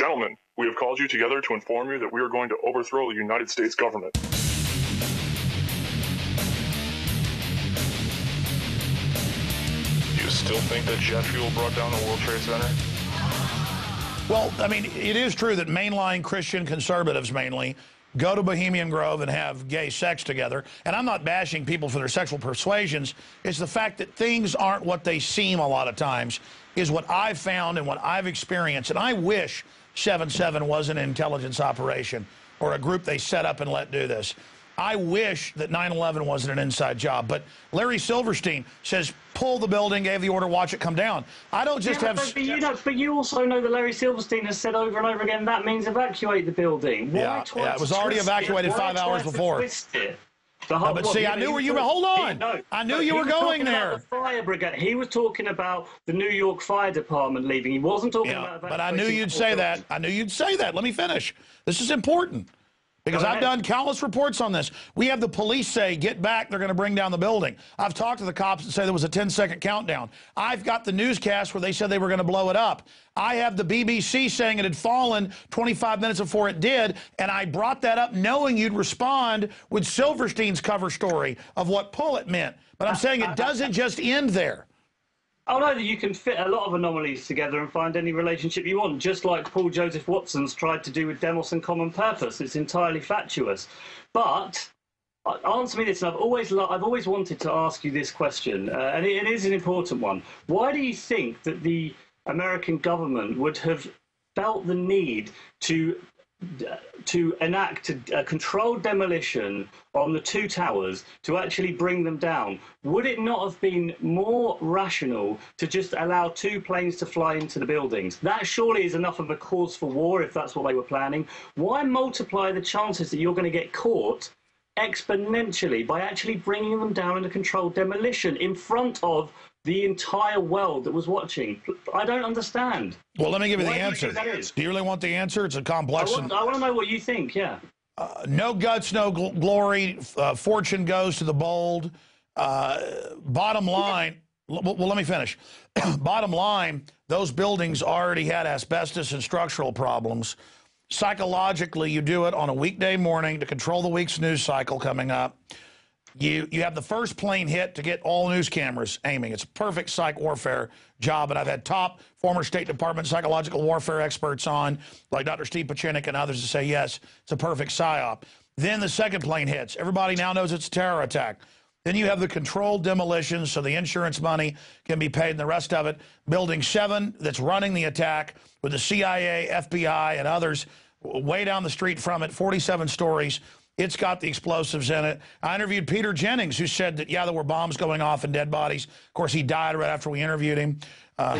Gentlemen, we have called you together to inform you that we are going to overthrow the United States government. Do you still think that jet fuel brought down the World Trade Center? Well, I mean, it is true that mainline Christian conservatives mainly go to Bohemian Grove and have gay sex together. And I'm not bashing people for their sexual persuasions. It's the fact that things aren't what they seem a lot of times is what I've found and what I've experienced. And I wish 7/7 was an intelligence operation or a group they set up and let do this. I wish that 9/11 wasn't an inside job. But Larry Silverstein says, pull the building, gave the order, watch it come down. I don't just have... But you also know that Larry Silverstein has said over and over again that means evacuate the building. Yeah, it was already evacuated 5 hours before. But see, I knew where you were. Hold on. I knew you were going there. The fire brigade. He was talking about the New York Fire Department leaving. He wasn't talking about... But I knew you'd say that. I knew you'd say that. Let me finish. This is important. Because I've done countless reports on this. We have the police say, get back, they're going to bring down the building. I've talked to the cops and say there was a 10-second countdown. I've got the newscast where they said they were going to blow it up. I have the BBC saying it had fallen 25 minutes before it did, and I brought that up knowing you'd respond with Silverstein's cover story of what pull it meant. But I'm saying it doesn't just end there. I know that you can fit a lot of anomalies together and find any relationship you want, just like Paul Joseph Watson's tried to do with Demos and Common Purpose. It's entirely fatuous. But answer me this, and I've always wanted to ask you this question, and it is an important one. Why do you think that the American government would have felt the need to enact a controlled demolition on the two towers to actually bring them down? Would it not have been more rational to just allow 2 planes to fly into the buildings? That surely is enough of a cause for war if that's what they were planning. Why multiply the chances that you're going to get caught exponentially by actually bringing them down in a controlled demolition in front of the entire world that was watching? I don't understand. Well, let me give you the answer. Do you really want the answer? It's a complex... I want to know what you think, yeah. No guts, no glory. Fortune goes to the bold. Bottom line... Well, let me finish. Bottom line, those buildings already had asbestos and structural problems. Psychologically, you do it on a weekday morning to control the week's news cycle coming up. You have the first plane hit to get all news cameras aiming. It's a perfect psych warfare job, and I've had top former State Department psychological warfare experts on, like Dr. Steve Pachinik and others, to say, yes, it's a perfect psyop. Then the second plane hits. Everybody now knows it's a terror attack. Then you have the controlled demolition, so the insurance money can be paid and the rest of it. Building 7 that's running the attack with the CIA, FBI, and others way down the street from it, 47 stories. It's got the explosives in it. I interviewed Peter Jennings, who said that, yeah, there were bombs going off and dead bodies. Of course, he died right after we interviewed him. Are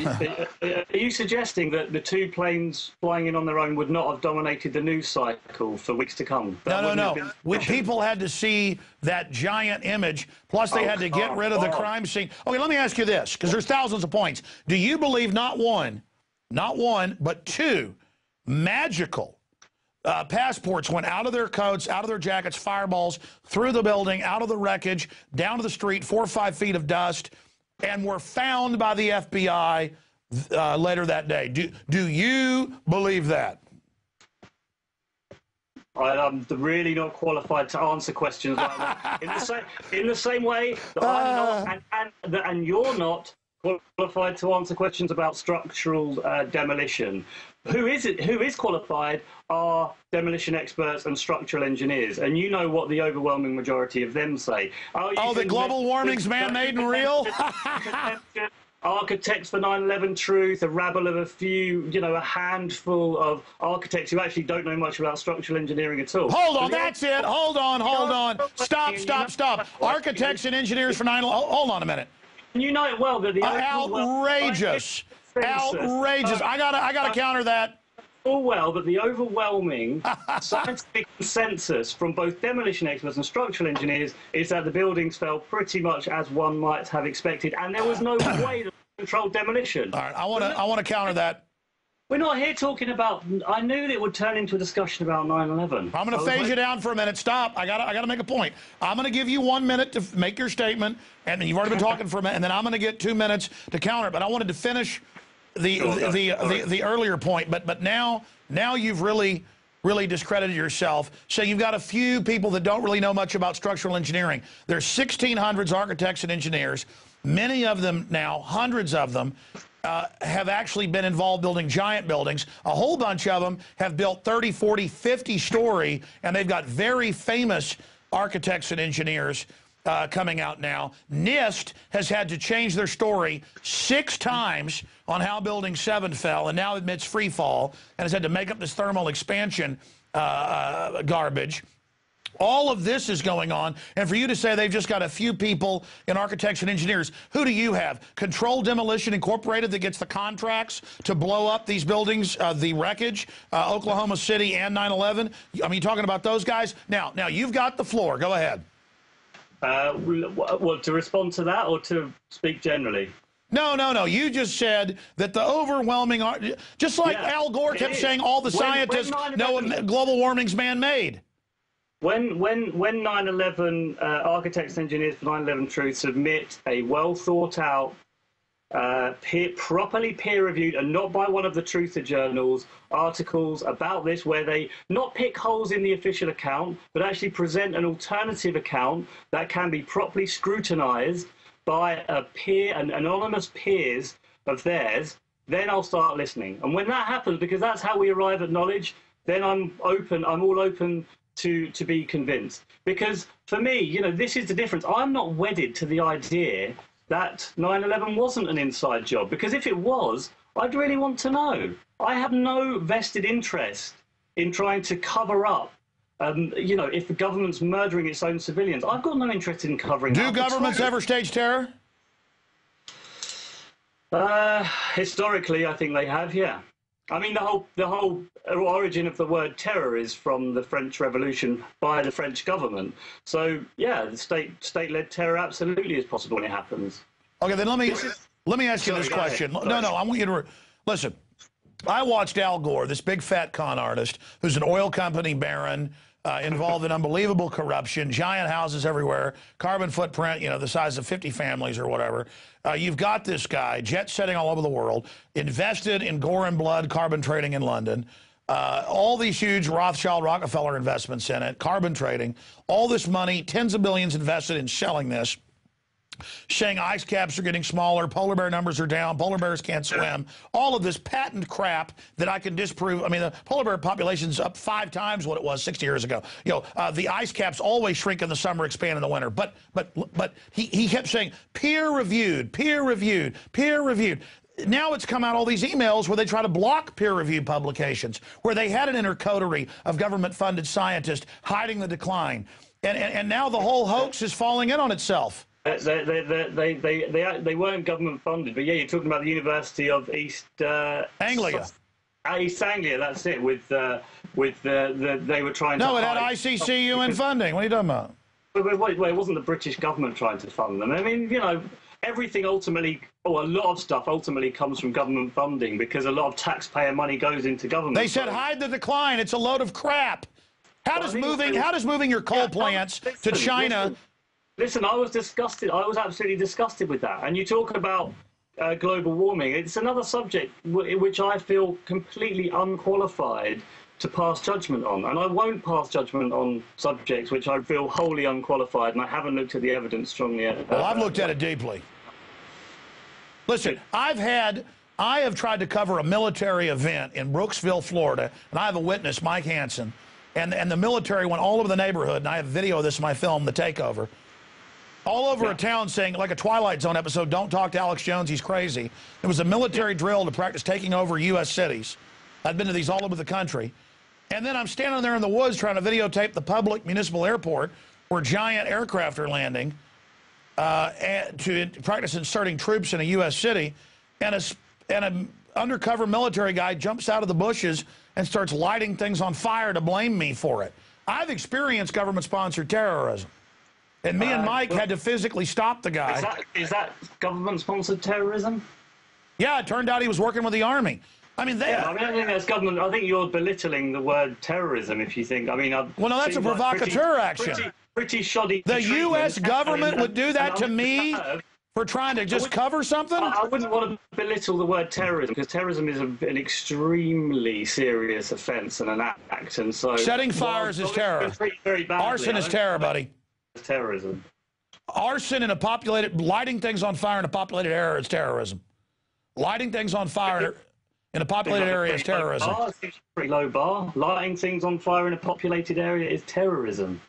you suggesting that the 2 planes flying in on their own would not have dominated the news cycle for weeks to come? No. People had to see that giant image, plus they had to get rid of the crime scene. Okay, let me ask you this, because there's thousands of points. Do you believe not one, but 2 magical passports went out of their coats, out of their jackets, fireballs, through the building, out of the wreckage, down to the street, 4 or 5 feet of dust, and were found by the FBI later that day? Do you believe that? I'm really not qualified to answer questions like that. In the same way that I'm not, and you're not qualified to answer questions about structural demolition. Who is qualified are demolition experts and structural engineers, and you know what the overwhelming majority of them say. The global warming's man-made and real? Architects for 9/11 Truth, a rabble of a few, a handful of architects who actually don't know much about structural engineering at all. Hold on, that's it. Hold on. Stop. Architects and engineers for 9/11. Hold on a minute. You know it well that the outrageous. I gotta counter that. Full well that the overwhelming scientific consensus from both demolition experts and structural engineers is that the buildings fell pretty much as one might have expected, and there was no way to control demolition. All right, I want to counter that. We're not here talking about... I knew that it would turn into a discussion about 9/11. I'm going to phase you down for a minute. Stop. I gotta make a point. I'm going to give you 1 minute to make your statement, and you've already been talking for a minute, and then I'm going to get 2 minutes to counter. But I wanted to finish the earlier point, but now you've really discredited yourself. So you've got a few people that don't really know much about structural engineering. There's 1,600 architects and engineers. Many of them now, hundreds of them, have actually been involved building giant buildings. A whole bunch of them have built 30, 40, 50-story, and they've got very famous architects and engineers coming out now. NIST has had to change their story 6 times on how Building 7 fell, and now admits free fall, and has had to make up this thermal expansion garbage. All of this is going on, and for you to say they've just got a few people in architects and engineers, who do you have? Controlled Demolition Incorporated that gets the contracts to blow up these buildings, the wreckage, Oklahoma City and 9/11? I mean, you talking about those guys? Now you've got the floor. Go ahead. Well, to respond to that or to speak generally? No. You just said that the overwhelming, just like Al Gore kept saying all the scientists know global warming's man-made. When 9/11 architects and engineers for 9/11 Truth submit a well thought out, properly peer reviewed, and not by one of the truther journals, articles about this, where they not pick holes in the official account, but actually present an alternative account that can be properly scrutinized by an anonymous peers of theirs, then I'll start listening. And when that happens, because that's how we arrive at knowledge, then I'm all open to be convinced. Because for me, this is the difference. I'm not wedded to the idea that 9/11 wasn't an inside job, because if it was, I'd really want to know. I have no vested interest in trying to cover up, if the government's murdering its own civilians. I've got no interest in covering that. Do governments ever stage terror? Historically, I think they have, yeah. I mean, the whole origin of the word terror is from the French Revolution by the French government. So, yeah, the state-led terror absolutely is possible when it happens. Okay, then let me ask you this question. No, I want you to listen. I watched Al Gore, this big fat con artist, who's an oil company baron, involved in unbelievable corruption, giant houses everywhere, carbon footprint, the size of 50 families or whatever. You've got this guy, jet setting all over the world, invested in gore and blood carbon trading in London, all these huge Rothschild Rockefeller investments in it, carbon trading, all this money, tens of billions invested in selling this, saying ice caps are getting smaller, polar bear numbers are down, polar bears can't swim, all of this patent crap that I can disprove. I mean, the polar bear population's up 5 times what it was 60 years ago. The ice caps always shrink in the summer, expand in the winter. But he kept saying peer-reviewed, peer-reviewed, peer-reviewed. Now it's come out all these emails where they try to block peer-reviewed publications, where they had an inner coterie of government-funded scientists hiding the decline. And now the whole hoax is falling in on itself. They weren't government funded, but yeah, you're talking about the University of East Anglia. East Anglia, that's it. They were trying to. No, it had ICCUN funding. What are you talking about? Wait, it wasn't the British government trying to fund them. I mean, everything ultimately, a lot of stuff ultimately comes from government funding, because a lot of taxpayer money goes into government. They said hide the decline. It's a load of crap. How does moving your coal plants to China? Listen, I was disgusted. I was absolutely disgusted with that. And you talk about global warming. It's another subject which I feel completely unqualified to pass judgment on. And I won't pass judgment on subjects which I feel wholly unqualified, and I haven't looked at the evidence strongly yet. Well, I've looked at it deeply. Listen, I have tried to cover a military event in Brooksville, Florida, and I have a witness, Mike Hansen, and the military went all over the neighborhood, and I have video of this in my film, The Takeover, all over a town saying, like a Twilight Zone episode, don't talk to Alex Jones, he's crazy. It was a military drill to practice taking over U.S. cities. I've been to these all over the country. And then I'm standing there in the woods trying to videotape the public municipal airport where giant aircraft are landing to practice inserting troops in a U.S. city. And an undercover military guy jumps out of the bushes and starts lighting things on fire to blame me for it. I've experienced government-sponsored terrorism. And me and Mike had to physically stop the guy. Is that government-sponsored terrorism? Yeah, it turned out he was working with the Army. I mean, I don't think that's government. I think you're belittling the word terrorism if you think. Well, no, that's a provocateur action. Pretty shoddy. The U.S. government would do that to me for trying to just cover something? I wouldn't want to belittle the word terrorism, because terrorism is an extremely serious offence and an act, and so setting fires is terror. Very badly, Arson is terror, buddy. It's terrorism. Arson in a populated, lighting things on fire in a populated area is terrorism. Lighting things on fire in a populated area is terrorism. Pretty low bar. Lighting things on fire in a populated area is terrorism.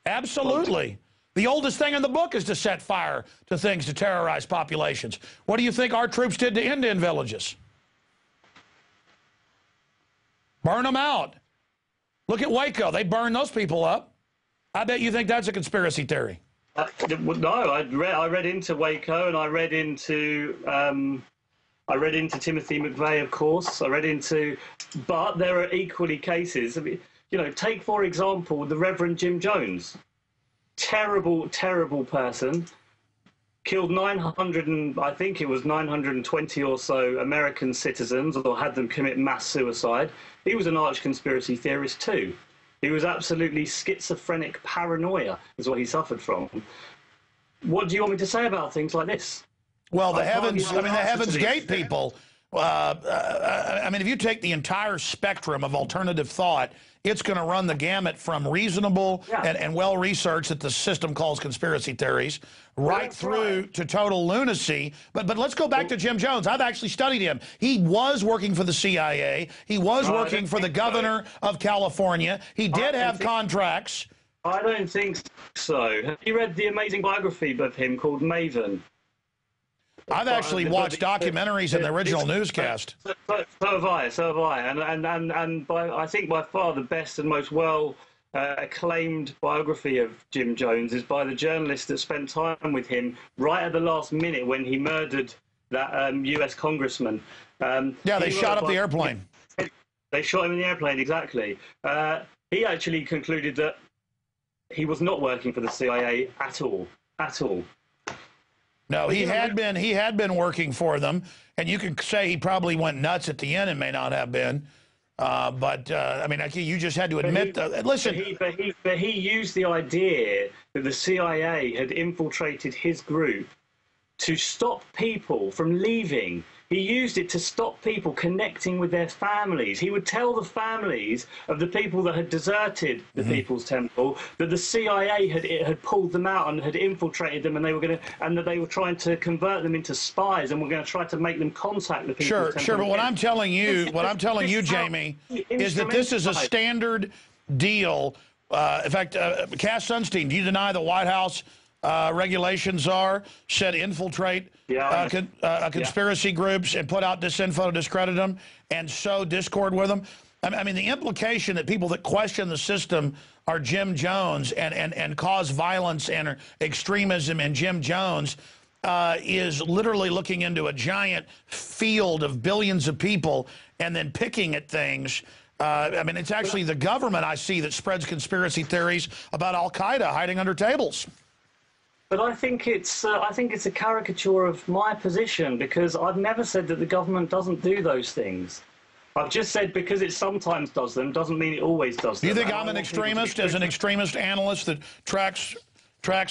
Absolutely. The oldest thing in the book is to set fire to things to terrorize populations. What do you think our troops did to Indian villages? Burn them out. Look at Waco. They burned those people up. I bet you think that's a conspiracy theory. No, I read into Waco, and I read into Timothy McVeigh, of course. I read into, but there are equally cases. I mean, you know, take for example the Reverend Jim Jones. Terrible, terrible person. Killed 900 and I think it was 920 or so American citizens, or had them commit mass suicide. He was an arch conspiracy theorist too. He was absolutely schizophrenic paranoia, is what he suffered from. What do you want me to say about things like this? Well, the Heaven's Gate people, I mean, if you take the entire spectrum of alternative thought, it's going to run the gamut from reasonable and well-researched that the system calls conspiracy theories, right through to total lunacy. But let's go back to Jim Jones. I've actually studied him. He was working for the CIA. He was working for the governor of California. He did have contracts. I don't think so. Have you read the amazing biography of him called Maven? I've actually watched documentaries in the original newscast. So have I. And I think by far the best and most acclaimed biography of Jim Jones is by the journalist that spent time with him right at the last minute when he murdered that US congressman. Yeah, they shot up the airplane. They shot him in the airplane, exactly. He actually concluded that he was not working for the CIA at all. No, he had been working for them, and you can say he probably went nuts at the end and may not have been. I mean, you just had to admit that. Listen, but he used the idea that the CIA had infiltrated his group to stop people from leaving. He used it to stop people connecting with their families. He would tell the families of the people that had deserted the People's Temple that the CIA had pulled them out and had infiltrated them, and that they were trying to convert them into spies, and were going to try to make them contact the People's Temple. Sure. But what I'm telling you, Jamie, is that this is a standard deal. In fact, Cass Sunstein, do you deny the White House regulations said infiltrate conspiracy groups and put out disinfo to discredit them and sow discord with them? I mean, the implication that people that question the system are Jim Jones and cause violence and extremism in Jim Jones is literally looking into a giant field of billions of people and then picking at things. I mean, it's actually the government I see that spreads conspiracy theories about Al-Qaeda hiding under tables. But I think it's a caricature of my position, because I've never said that the government doesn't do those things. I've just said because it sometimes does them doesn't mean it always does them. Do you think I'm an extremist, as an extremist analyst that tracks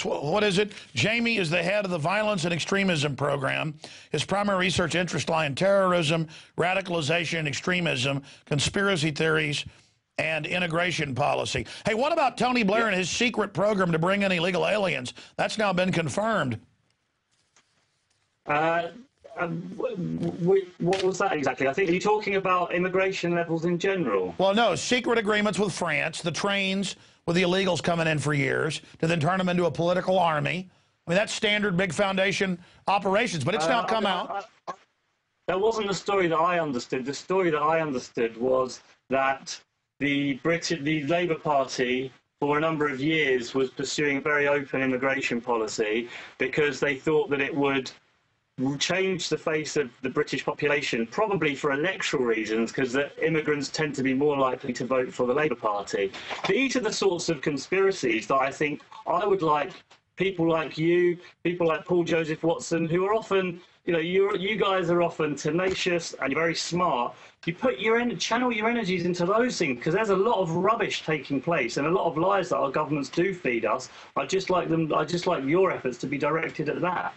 what is it? Jamie is the head of the Violence and Extremism Program. His primary research interests lie in terrorism, radicalization, extremism, conspiracy theories, and immigration policy. Hey, what about Tony Blair and his secret program to bring in illegal aliens? That's now been confirmed. What was that exactly? I think, are you talking about immigration levels in general? Well, no, secret agreements with France, the trains with the illegals coming in for years, to then turn them into a political army. I mean, that's standard big foundation operations, but it's now come out. That wasn't the story that I understood. The story that I understood was that the Labour Party, for a number of years, was pursuing a very open immigration policy because they thought that it would change the face of the British population, probably for electoral reasons, because the immigrants tend to be more likely to vote for the Labour Party. These are the sorts of conspiracies that I think I would like people like you, people like Paul Joseph Watson, who are often, you know, you guys are often tenacious and you're very smart. You channel your energies into those things, because there's a lot of rubbish taking place and a lot of lies that our governments do feed us. I just like your efforts to be directed at that.